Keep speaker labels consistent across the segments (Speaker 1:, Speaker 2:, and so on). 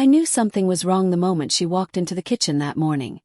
Speaker 1: knew something was wrong the moment she walked into the kitchen that morning.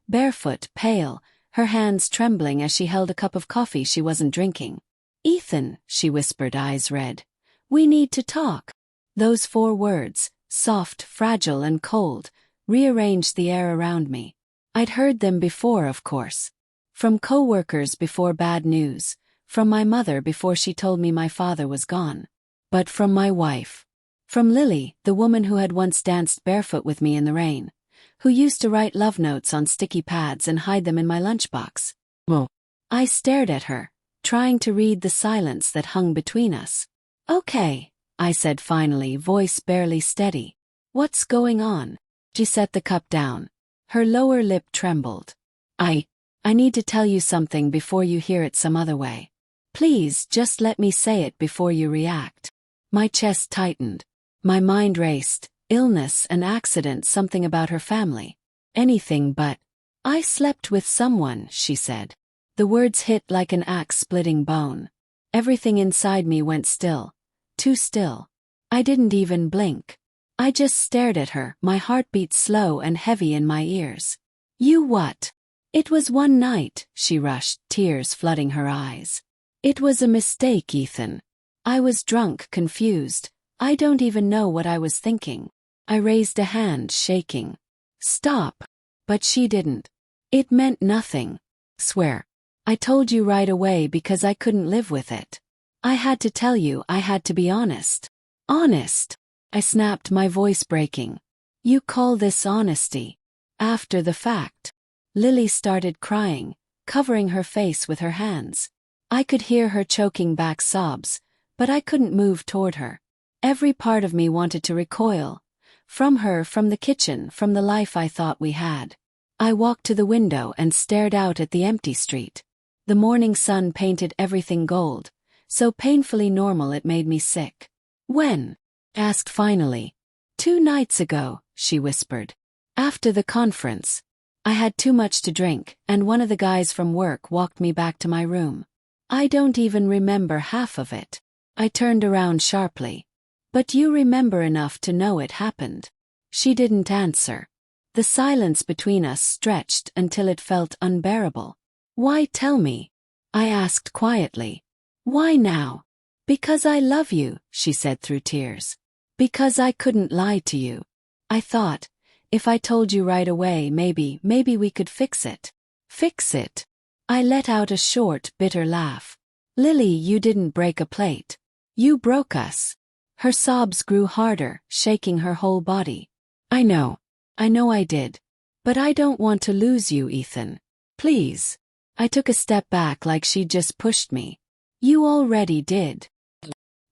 Speaker 1: Barefoot, pale, her hands trembling as she held a cup of coffee she wasn't drinking. "Ethan," she whispered, eyes red. "We need to talk." Those 4 words, soft, fragile and cold, rearranged the air around me. I'd heard them before, of course. From co-workers before bad news, from my mother before she told me my father was gone. But from my wife. From Lily, the woman who had once danced barefoot with me in the rain, who used to write love notes on sticky pads and hide them in my lunchbox.
Speaker 2: Well,
Speaker 1: I stared at her, trying to read the silence that hung between us. "Okay," I said finally, voice barely steady. "What's going on?" She set the cup down. Her lower lip trembled. I need to tell you something before you hear it some other way. Please, just let me say it before you react." My chest tightened. My mind raced. Illness, an accident, something about her family. Anything but. "I slept with someone," she said. The words hit like an axe-splitting bone. Everything inside me went still. Too still. I didn't even blink. I just stared at her, my heartbeat slow and heavy in my ears. "You what?" "It was one night," she rushed, tears flooding her eyes. "It was a mistake, Ethan. I was drunk, confused. I don't even know what I was thinking." I raised a hand, shaking. "Stop." But she didn't. "It meant nothing. Swear. I told you right away because I couldn't live with it. I had to tell you, I had to be honest." "Honest?" I snapped, my voice breaking. "You call this honesty? After the fact?" Lily started crying, covering her face with her hands. I could hear her choking back sobs, but I couldn't move toward her. Every part of me wanted to recoil. From her, from the kitchen, from the life I thought we had. I walked to the window and stared out at the empty street. The morning sun painted everything gold, so painfully normal it made me sick. "When?" asked finally. "2 nights ago," she whispered. "After the conference. I had too much to drink, and one of the guys from work walked me back to my room. I don't even remember half of it." I turned around sharply. "But you remember enough to know it happened." She didn't answer. The silence between us stretched until it felt unbearable. "Why tell me?" I asked quietly. "Why now?" "Because I love you," she said through tears. "Because I couldn't lie to you. I thought, if I told you right away, maybe we could fix it." "Fix it?" I let out a short, bitter laugh. "Lily, you didn't break a plate. You broke us." Her sobs grew harder, shaking her whole body. I know I did. But I don't want to lose you, Ethan. Please." I took a step back like she'd just pushed me. "You already did."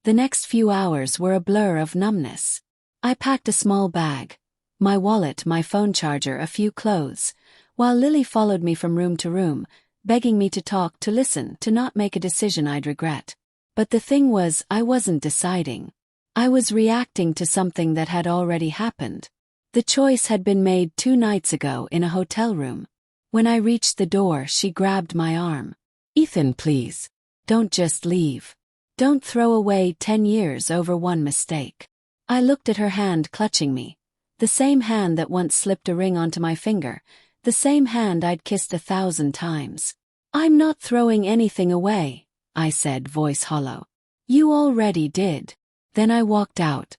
Speaker 1: The next few hours were a blur of numbness. I packed a small bag. My wallet, my phone charger, a few clothes, while Lily followed me from room to room, begging me to talk, to listen, to not make a decision I'd regret. But the thing was, I wasn't deciding. I was reacting to something that had already happened. The choice had been made 2 nights ago in a hotel room. When I reached the door, she grabbed my arm. "Ethan, please. Don't just leave. Don't throw away 10 years over one mistake." I looked at her hand clutching me. The same hand that once slipped a ring onto my finger, the same hand I'd kissed 1,000 times. "I'm not throwing anything away," I said, voice hollow. "You already did." Then I walked out.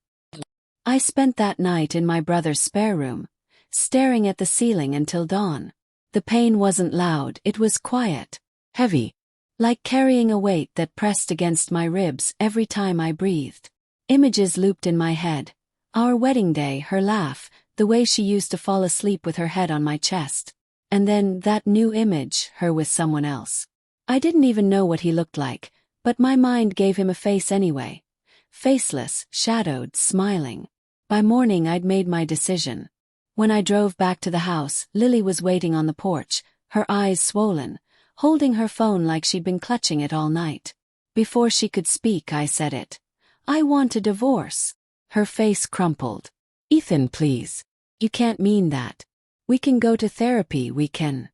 Speaker 1: I spent that night in my brother's spare room, staring at the ceiling until dawn. The pain wasn't loud, it was quiet, heavy, like carrying a weight that pressed against my ribs every time I breathed. Images looped in my head. Our wedding day, her laugh, the way she used to fall asleep with her head on my chest. And then that new image, her with someone else. I didn't even know what he looked like, but my mind gave him a face anyway. Faceless, shadowed, smiling. By morning I'd made my decision. When I drove back to the house, Lily was waiting on the porch, her eyes swollen, holding her phone like she'd been clutching it all night. Before she could speak, I said it. "I want a divorce." Her face crumpled. "Ethan, please. You can't mean that. We can go to therapy, we can."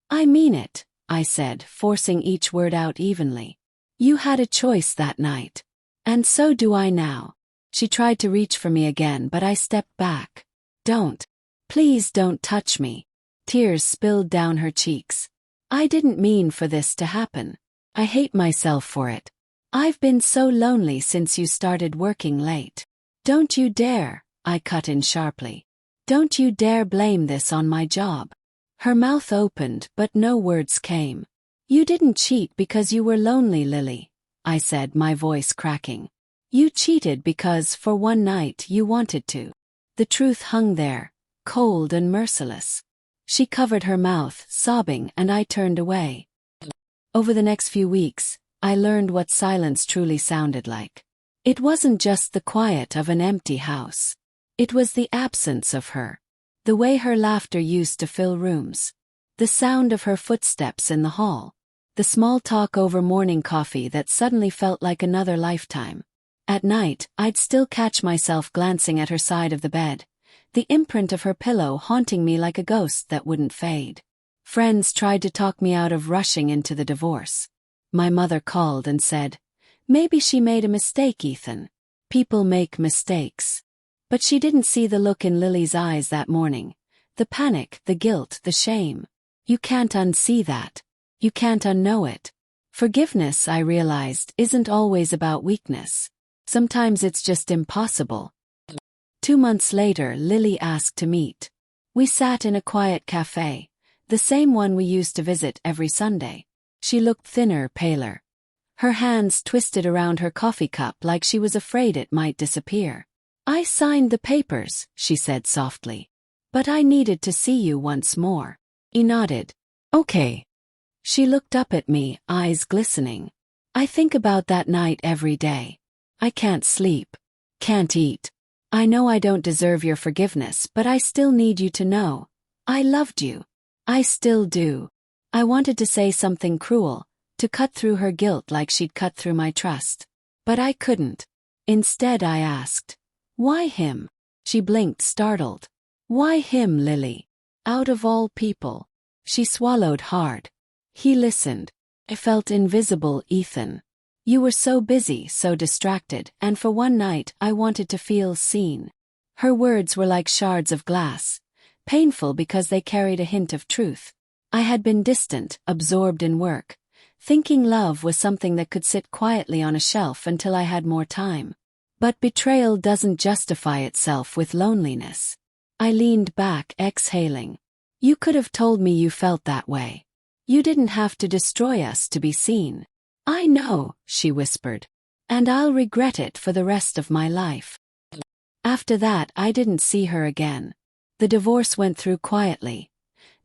Speaker 1: "I mean it," I said, forcing each word out evenly. "You had a choice that night. And so do I now. She tried to reach for me again, but I stepped back. Don't. Please don't touch me. Tears spilled down her cheeks. I didn't mean for this to happen. I hate myself for it. I've been so lonely since you started working late. Don't you dare, I cut in sharply. Don't you dare blame this on my job. Her mouth opened, but no words came. You didn't cheat because you were lonely, Lily, I said, my voice cracking. You cheated because, for one night, you wanted to. The truth hung there, cold and merciless. She covered her mouth, sobbing, and I turned away. Over the next few weeks, I learned what silence truly sounded like. It wasn't just the quiet of an empty house. It was the absence of her. The way her laughter used to fill rooms. The sound of her footsteps in the hall. The small talk over morning coffee that suddenly felt like another lifetime. At night, I'd still catch myself glancing at her side of the bed, the imprint of her pillow haunting me like a ghost that wouldn't fade. Friends tried to talk me out of rushing into the divorce. My mother called and said, "Maybe she made a mistake, Ethan. People make mistakes." But she didn't see the look in Lily's eyes that morning. The panic, the guilt, the shame. You can't unsee that. You can't unknow it. Forgiveness, I realized, isn't always about weakness. Sometimes it's just impossible. 2 months later, Lily asked to meet. We sat in a quiet cafe, the same one we used to visit every Sunday. She looked thinner, paler. Her hands twisted around her coffee cup like she was afraid it might disappear. "I signed the papers," she said softly. "But I needed to see you once more." He nodded. "Okay." She looked up at me, eyes glistening. "I think about that night every day. I can't sleep. Can't eat. I know I don't deserve your forgiveness, but I still need you to know. I loved you. I still do." I wanted to say something cruel, to cut through her guilt like she'd cut through my trust. But I couldn't. Instead I asked, "Why him?" She blinked, startled. "Why him, Lily? Out of all people." She swallowed hard. He listened. I felt invisible, Ethan. You were so busy, so distracted, and for one night I wanted to feel seen. Her words were like shards of glass, painful because they carried a hint of truth. I had been distant, absorbed in work, thinking love was something that could sit quietly on a shelf until I had more time. But betrayal doesn't justify itself with loneliness. I leaned back, exhaling. You could have told me you felt that way. You didn't have to destroy us to be seen. "I know," she whispered. "And I'll regret it for the rest of my life." After that, I didn't see her again. The divorce went through quietly.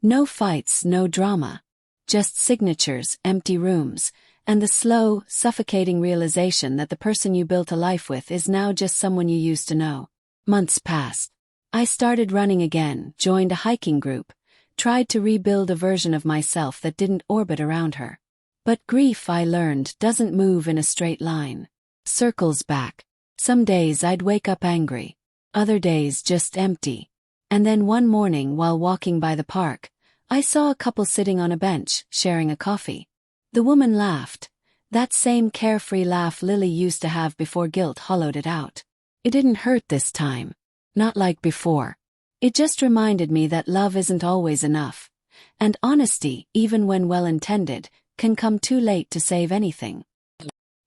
Speaker 1: No fights, no drama. Just signatures, empty rooms, and the slow, suffocating realization that the person you built a life with is now just someone you used to know. Months passed. I started running again, joined a hiking group, tried to rebuild a version of myself that didn't orbit around her. But grief, I learned, doesn't move in a straight line. Circles back. Some days I'd wake up angry. Other days just empty. And then one morning while walking by the park, I saw a couple sitting on a bench, sharing a coffee. The woman laughed. That same carefree laugh Lily used to have before guilt hollowed it out. It didn't hurt this time. Not like before. It just reminded me that love isn't always enough. And honesty, even when well-intended, can come too late to save anything.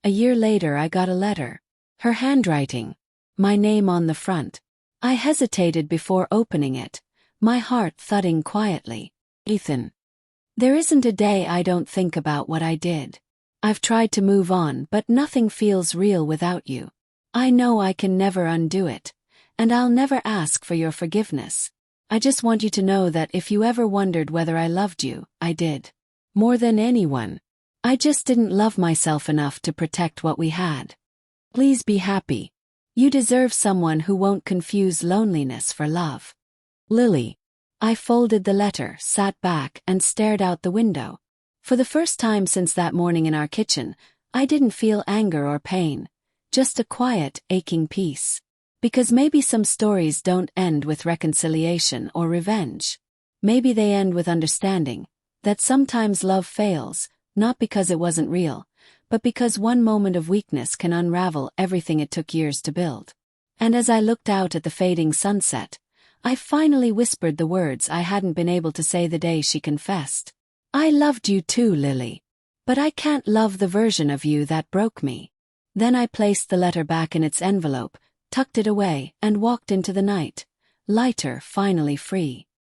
Speaker 1: A year later I got a letter. Her handwriting. My name on the front. I hesitated before opening it, my heart thudding quietly. "Ethan. There isn't a day I don't think about what I did. I've tried to move on, but nothing feels real without you. I know I can never undo it, and I'll never ask for your forgiveness. I just want you to know that if you ever wondered whether I loved you, I did. More than anyone. I just didn't love myself enough to protect what we had. Please be happy. You deserve someone who won't confuse loneliness for love. Lily." I folded the letter, sat back, and stared out the window. For the first time since that morning in our kitchen, I didn't feel anger or pain. Just a quiet, aching peace. Because maybe some stories don't end with reconciliation or revenge. Maybe they end with understanding that sometimes love fails, not because it wasn't real, but because one moment of weakness can unravel everything it took years to build. And as I looked out at the fading sunset, I finally whispered the words I hadn't been able to say the day she confessed. I loved you too, Lily. But I can't love the version of you that broke me. Then I placed the letter back in its envelope, tucked it away, and walked into the night, lighter, finally free.